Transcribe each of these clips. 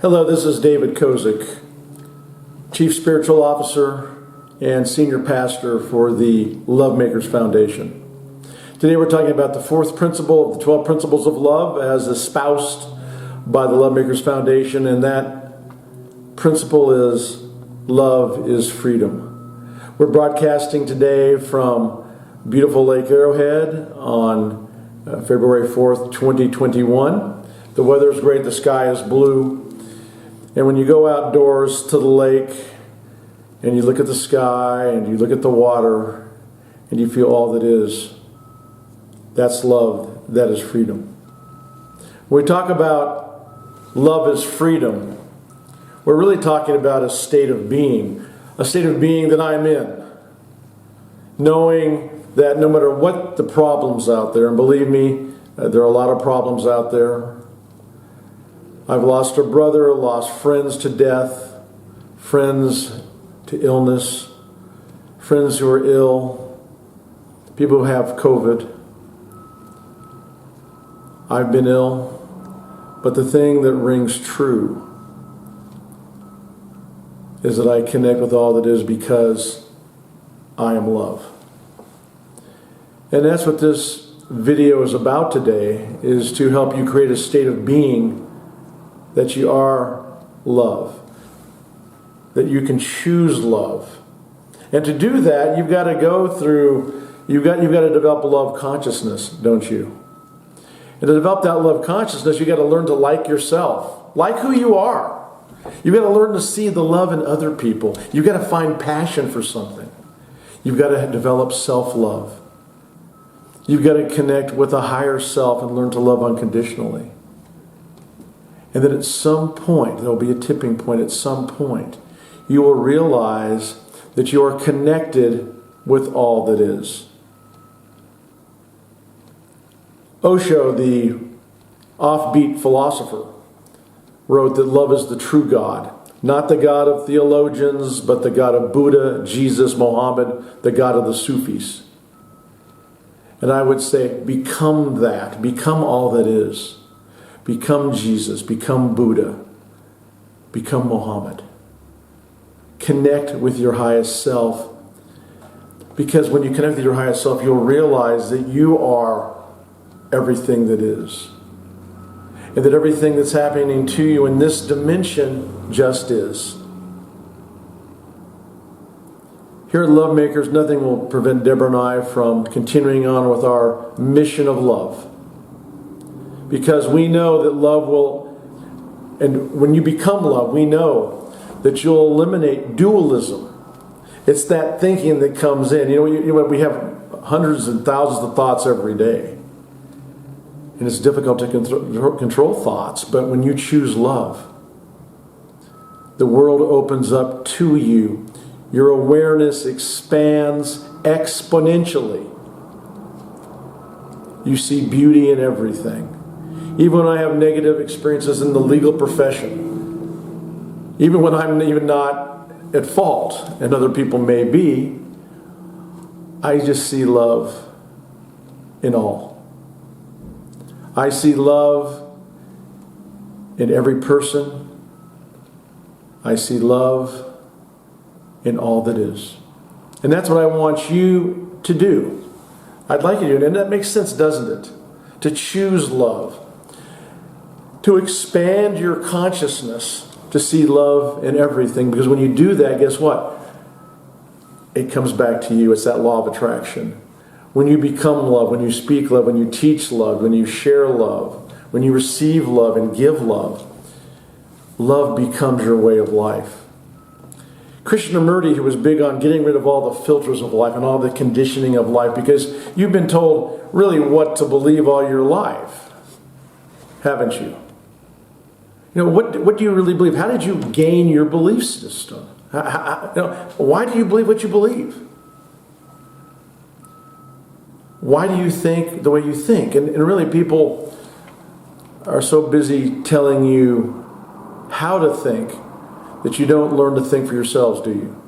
Hello, this is David Kozich, Chief Spiritual Officer and Senior Pastor for the LoveMakers Foundation. Today we're talking about the fourth principle of the 12 principles of love as espoused by the LoveMakers Foundation, and that principle is love is freedom. We're broadcasting today from beautiful Lake Arrowhead on February 4th, 2021. The weather is great, the sky is blue. And when you go outdoors to the lake and you look at the sky and you look at the water and you feel all that is, that's love, that is freedom. When we talk about love is freedom, we're really talking about a state of being that I'm in. Knowing that no matter what the problems out there, and believe me, there are a lot of problems out there. I've lost a brother, lost friends to death, friends to illness, friends who are ill, people who have COVID. I've been ill, but the thing that rings true is that I connect with all that is because I am love. And that's what this video is about today, is to help you create a state of being that you are love, that you can choose love. And to do that, you've got to you've got to develop a love consciousness, don't you? And to develop that love consciousness, you've got to learn to like yourself, like who you are. You've got to learn to see the love in other people. You've got to find passion for something. You've got to develop self-love. You've got to connect with a higher self and learn to love unconditionally. And then at some point, there will be a tipping point, at some point, you will realize that you are connected with all that is. Osho, the offbeat philosopher, wrote that love is the true God, not the God of theologians, but the God of Buddha, Jesus, Mohammed, the God of the Sufis. And I would say, become that, become all that is. Become Jesus, become Buddha, become Mohammed. Connect with your highest self, because when you connect with your highest self, you'll realize that you are everything that is. And that everything that's happening to you in this dimension just is. Here at LoveMakers, nothing will prevent Deborah and I from continuing on with our mission of love. Because we know that love will, and when you become love, we know that you'll eliminate dualism. It's that thinking that comes in. We have hundreds and thousands of thoughts every day. And it's difficult to control thoughts, but when you choose love, the world opens up to you. Your awareness expands exponentially. You see beauty in everything. Even when I have negative experiences in the legal profession, even when I'm even not at fault, and other people may be, I just see love in all. I see love in every person. I see love in all that is. And that's what I want you to do. I'd like you to do it. And that makes sense, doesn't it? To choose love. To expand your consciousness to see love in everything. Because when you do that, guess what? It comes back to you. It's that law of attraction. When you become love, when you speak love, when you teach love, when you share love, when you receive love and give love, love becomes your way of life. Krishnamurti, who was big on getting rid of all the filters of life and all the conditioning of life, because you've been told really what to believe all your life, haven't you? What do you really believe? How did you gain your belief system? Why do you believe what you believe? Why do you think the way you think? And really, people are so busy telling you how to think that you don't learn to think for yourselves, do you?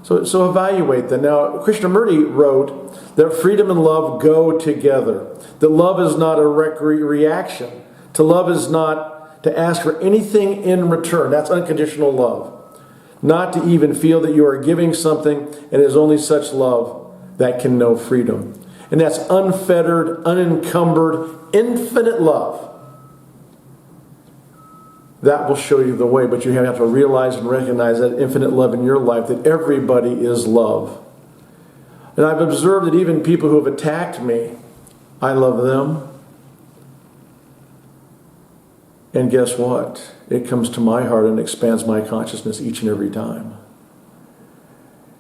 So evaluate that. Now, Krishnamurti wrote that freedom and love go together. That love is not a reaction. To love is not to ask for anything in return. That's unconditional love. Not to even feel that you are giving something, and it is only such love that can know freedom. And that's unfettered, unencumbered, infinite love. That will show you the way, but you have to realize and recognize that infinite love in your life, that everybody is love. And I've observed that even people who have attacked me, I love them. And guess what? It comes to my heart and expands my consciousness each and every time.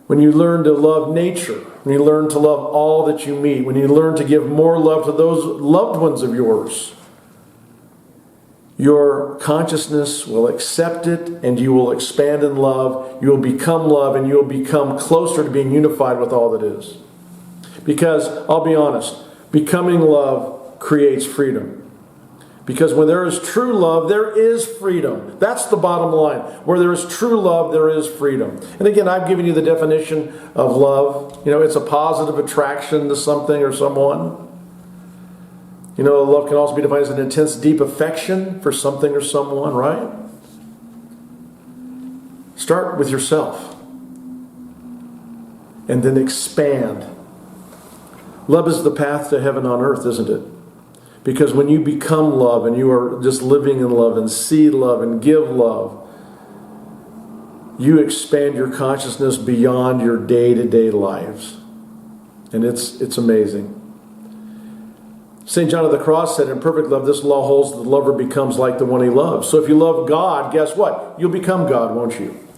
When you learn to love nature, when you learn to love all that you meet, when you learn to give more love to those loved ones of yours, your consciousness will accept it, and you will expand in love. You will become love, and you will become closer to being unified with all that is. Because, I'll be honest, becoming love creates freedom. Because when there is true love, there is freedom. That's the bottom line. Where there is true love, there is freedom. And again, I've given you the definition of love. It's a positive attraction to something or someone. Love can also be defined as an intense, deep affection for something or someone, right? Start with yourself. And then expand. Love is the path to heaven on earth, isn't it? Because when you become love and you are just living in love and see love and give love, you expand your consciousness beyond your day-to-day lives. And it's amazing. St. John of the Cross said, in perfect love, this law holds that the lover becomes like the one he loves. So if you love God, guess what? You'll become God, won't you?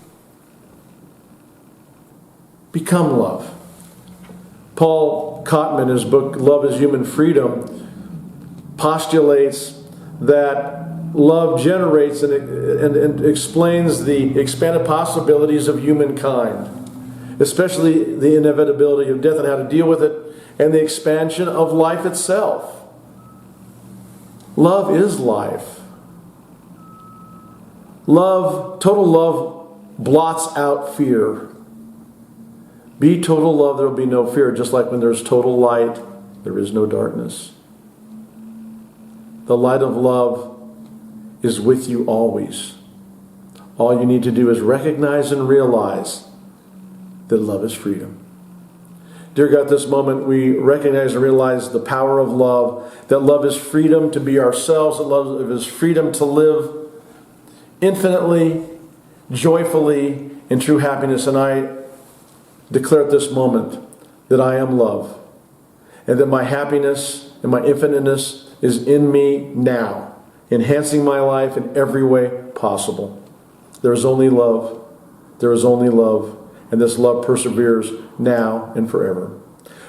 Become love. Paul Kottman, in his book, Love is Human Freedom, postulates that love generates and explains the expanded possibilities of humankind, especially the inevitability of death and how to deal with it, and the expansion of life itself. Love is life. Total love blots out fear. Be total love, there will be no fear. Just like when there's total light, there is no darkness. The light of love is with you always. All you need to do is recognize and realize that love is freedom. Dear God, this moment we recognize and realize the power of love, that love is freedom to be ourselves, that love is freedom to live infinitely, joyfully, in true happiness. And I declare at this moment that I am love, and that my happiness and my infiniteness is in me now, enhancing my life in every way possible. There is only love. There is only love. And this love perseveres now and forever.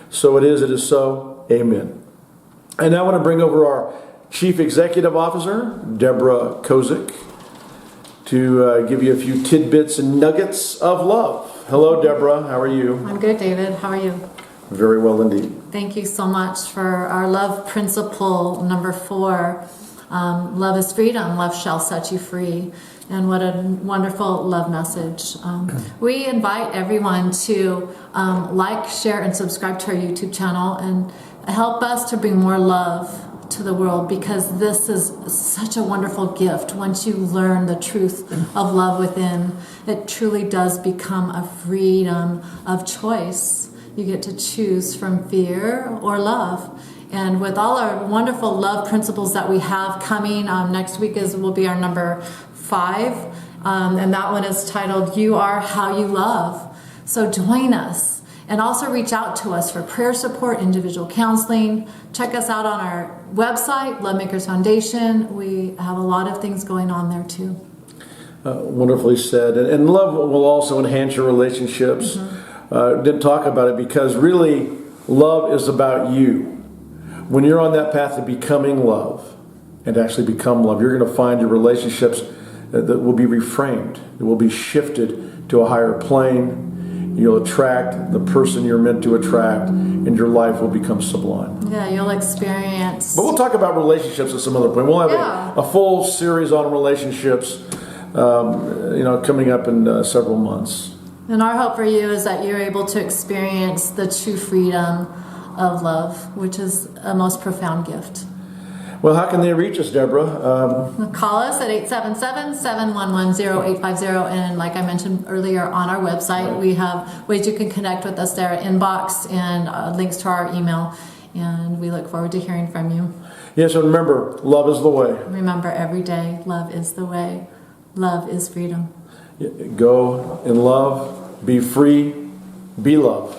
So it is so. Amen. And now I want to bring over our Chief Executive Officer, Deborah Kozich, to give you a few tidbits and nuggets of love. Hello, Deborah. How are you? I'm good, David. How are you? Very well indeed. Thank you so much for our love principle number 4. Love is freedom. Love shall set you free. And what a wonderful love message. We invite everyone to like, share, and subscribe to our YouTube channel and help us to bring more love to the world, because this is such a wonderful gift. Once you learn the truth of love within, it truly does become a freedom of choice. You get to choose from fear or love. And with all our wonderful love principles that we have coming, next week will be our number 5, and that one is titled You Are How You Love. So join us, and also reach out to us for prayer support, individual counseling. Check us out on our website, LoveMakers Foundation. We have a lot of things going on there too. Wonderfully said. And love will also enhance your relationships. Didn't talk about it because really love is about you. When you're on that path to becoming love and actually become love, you're going to find your relationships that will be reframed. It will be shifted to a higher plane. You'll attract the person you're meant to attract, and your life will become sublime. Yeah, you'll experience. But we'll talk about relationships at some other point. We'll have a full series on relationships, coming up in several months. And our hope for you is that you're able to experience the true freedom of love, which is a most profound gift. Well, how can they reach us, Deborah? Call us at 877-711-0850. And like I mentioned earlier, on our website, we have ways you can connect with us there, inbox and links to our email. And we look forward to hearing from you. Yes, and remember, love is the way. Remember, every day, love is the way. Love is freedom. Go in love, be free, be love.